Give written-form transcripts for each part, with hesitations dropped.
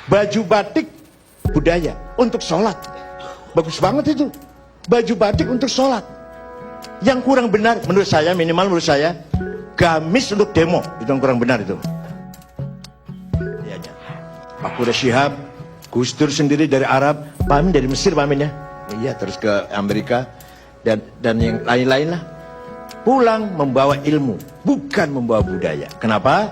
Baju batik budaya untuk sholat. Bagus banget itu. Baju batik untuk sholat. Yang kurang benar menurut saya, minimal menurut saya, gamis untuk demo. Itu yang kurang benar itu. Pak Quraish Shihab, Gus Dur sendiri dari Arab, Pak Amin dari Mesir, Pak Amin ya. Iya, terus ke Amerika dan yang lain-lain lah. Pulang membawa ilmu, bukan membawa budaya. Kenapa?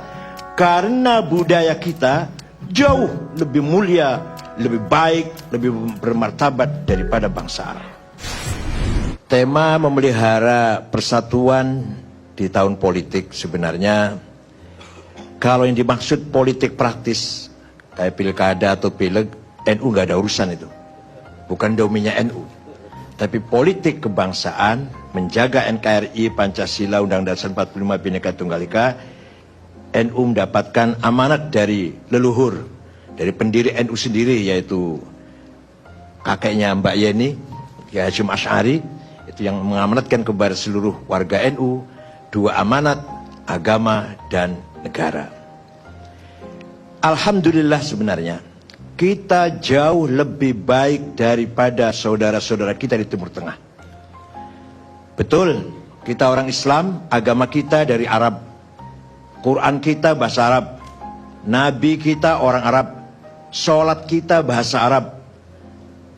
Karena budaya kita jauh lebih mulia, lebih baik, lebih bermartabat daripada bangsa Arab. Tema memelihara persatuan di tahun politik sebenarnya, kalau yang dimaksud politik praktis kayak pilkada atau pileg, NU nggak ada urusan itu, bukan domainnya NU. Tapi politik kebangsaan, menjaga NKRI, Pancasila, Undang-Undang Dasar 45, Bhinneka Tunggal Ika, NU mendapatkan amanat dari leluhur, dari pendiri NU sendiri, yaitu kakeknya Mbak Yeni, Kiai Hasyim Asy'ari, itu yang mengamanatkan kepada seluruh warga NU, 2 amanat, agama dan negara. Alhamdulillah sebenarnya, kita jauh lebih baik daripada saudara-saudara kita di Timur Tengah. Betul, kita orang Islam, agama kita dari Arab, Quran kita bahasa Arab, Nabi kita orang Arab, sholat kita bahasa Arab.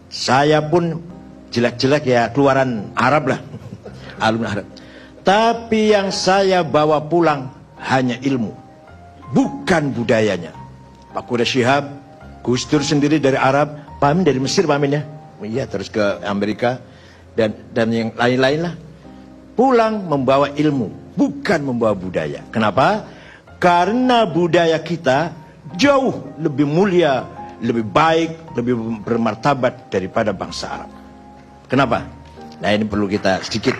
Saya pun jelek-jelek ya keluaran Arab lah, alumni Arab. Tapi yang saya bawa pulang hanya ilmu, bukan budayanya. Pak Quraish Shihab, Gus Dur sendiri dari Arab, Pak Amin dari Mesir, Pak Amin ya. Iya, terus ke Amerika dan yang lain-lain lah. Pulang membawa ilmu, bukan membawa budaya. Kenapa? Karena budaya kita jauh lebih mulia, lebih baik, lebih bermartabat daripada bangsa Arab. Kenapa? Nah, ini perlu kita sedikit.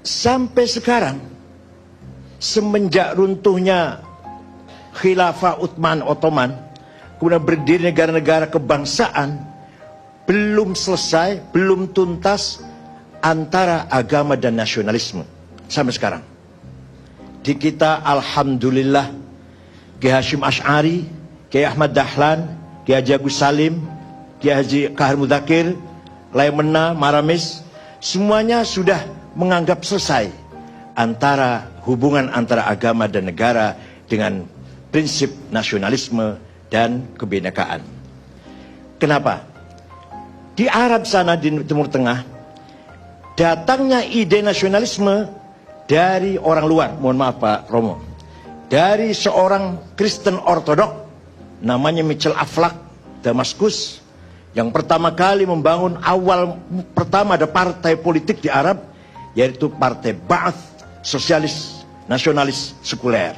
Sampai sekarang, semenjak runtuhnya Khilafah Utsman Ottoman, kemudian berdiri negara-negara kebangsaan, belum selesai, belum tuntas antara agama dan nasionalisme sampai sekarang. Di kita alhamdulillah, Kiai Hasyim Asy'ari, Kiai Ahmad Dahlan, Kiai Haji Agus Salim, Kiai Haji Kahar Mudakir, Laimena, Maramis, semuanya sudah menganggap selesai antara hubungan antara agama dan negara dengan prinsip nasionalisme dan kebinekaan. Kenapa? Di Arab sana, di Timur Tengah, datangnya ide nasionalisme dari orang luar. Mohon maaf Pak Romo, dari seorang Kristen Ortodok namanya Michel Aflaq, Damaskus, yang pertama kali membangun pertama ada partai politik di Arab, yaitu Partai Ba'ath, sosialis, nasionalis, sekuler.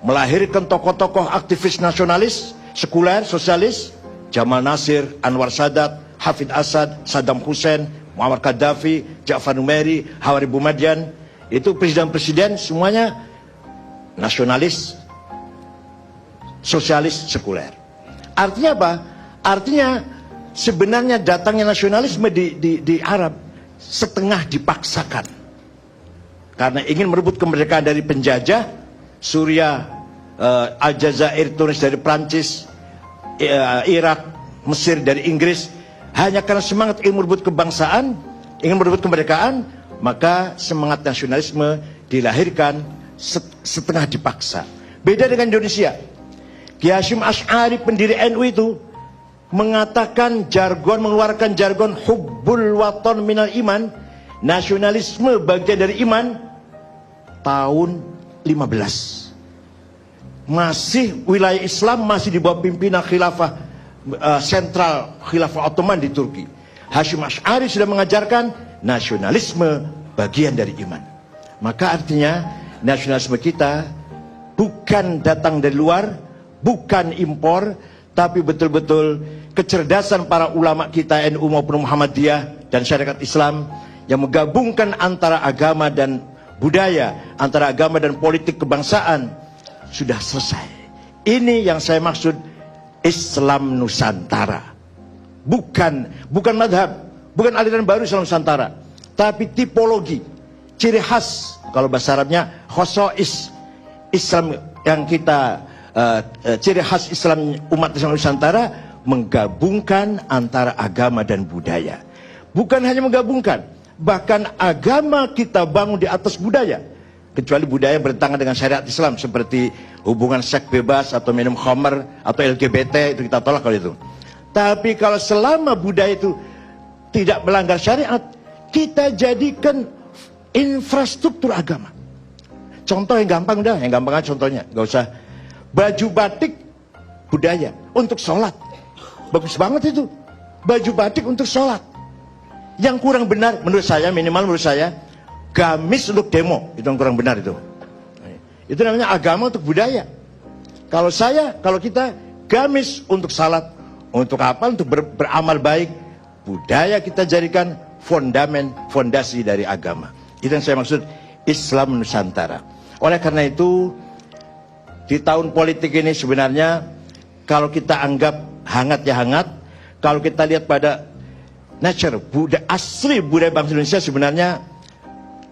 Melahirkan tokoh-tokoh aktivis nasionalis, sekuler, sosialis, Jamal Nasir, Anwar Sadat, Hafid Asad, Saddam Hussein, Muammar Gaddafi, Ja'far Numeri, Hawari Boumediene. Itu presiden-presiden semuanya nasionalis, sosialis, sekuler. Artinya apa? Artinya sebenarnya datangnya nasionalisme di Arab setengah dipaksakan. Karena ingin merebut kemerdekaan dari penjajah, Suriah, Aljazair, Tunis dari Prancis, Irak, Mesir dari Inggris. Hanya karena semangat ingin merebut kebangsaan, ingin merebut kemerdekaan, maka semangat nasionalisme dilahirkan setengah dipaksa. Beda dengan Indonesia. Kiai Hasyim Asy'ari, pendiri NU itu, mengatakan jargon, mengeluarkan jargon hubbul waton minal iman, nasionalisme bagian dari iman, tahun 15. Masih wilayah Islam masih di bawah pimpinan khilafah sentral Khilafah Ottoman di Turki. Hasyim Asy'ari sudah mengajarkan nasionalisme bagian dari iman. Maka artinya nasionalisme kita bukan datang dari luar, bukan impor, tapi betul-betul kecerdasan para ulama kita NU maupun Muhammadiyah dan syariat Islam yang menggabungkan antara agama dan budaya, antara agama dan politik kebangsaan sudah selesai. Ini yang saya maksud Islam Nusantara. Bukan madhab, bukan aliran baru Islam Nusantara, tapi tipologi, ciri khas, kalau bahasa Arabnya khosois, ciri khas Islam umat Islam Nusantara, menggabungkan antara agama dan budaya. Bukan hanya menggabungkan, bahkan agama kita bangun di atas budaya. Kecuali budaya bertentangan dengan syariat Islam, seperti hubungan seks bebas atau minum khamr atau LGBT, itu kita tolak kalau itu. Tapi kalau selama budaya itu tidak melanggar syariat, kita jadikan infrastruktur agama. Contoh yang gampang udah, yang gampang aja contohnya, nggak usah. Baju batik budaya untuk sholat, bagus banget itu. Baju batik untuk sholat. Yang kurang benar menurut saya, minimal menurut saya, gamis untuk demo, itu yang kurang benar itu. Itu namanya agama untuk budaya. Kalau kita gamis untuk salat, untuk apa? Untuk beramal baik. Budaya kita jadikan fondasi dari agama. Itu yang saya maksud Islam Nusantara. Oleh karena itu, di tahun politik ini sebenarnya kalau kita anggap hangat ya hangat, kalau kita lihat pada nature, asli budaya bangsa Indonesia sebenarnya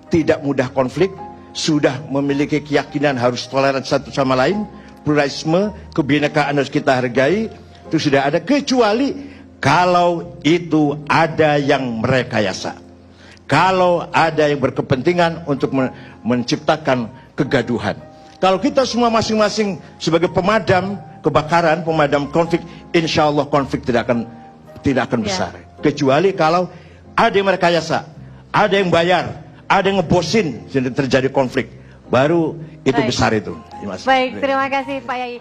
tidak mudah konflik, sudah memiliki keyakinan harus toleran satu sama lain, pluralisme, kebinekaan harus kita hargai, itu sudah ada, kecuali kalau itu ada yang merekayasa, kalau ada yang berkepentingan untuk menciptakan kegaduhan. Kalau kita semua masing-masing sebagai pemadam kebakaran, pemadam konflik, insya Allah konflik tidak akan besar. Kecuali kalau ada yang merekayasa, ada yang bayar, ada yang ngebosin, terjadi konflik, baru itu besar itu. Baik, terima kasih Pak Yai.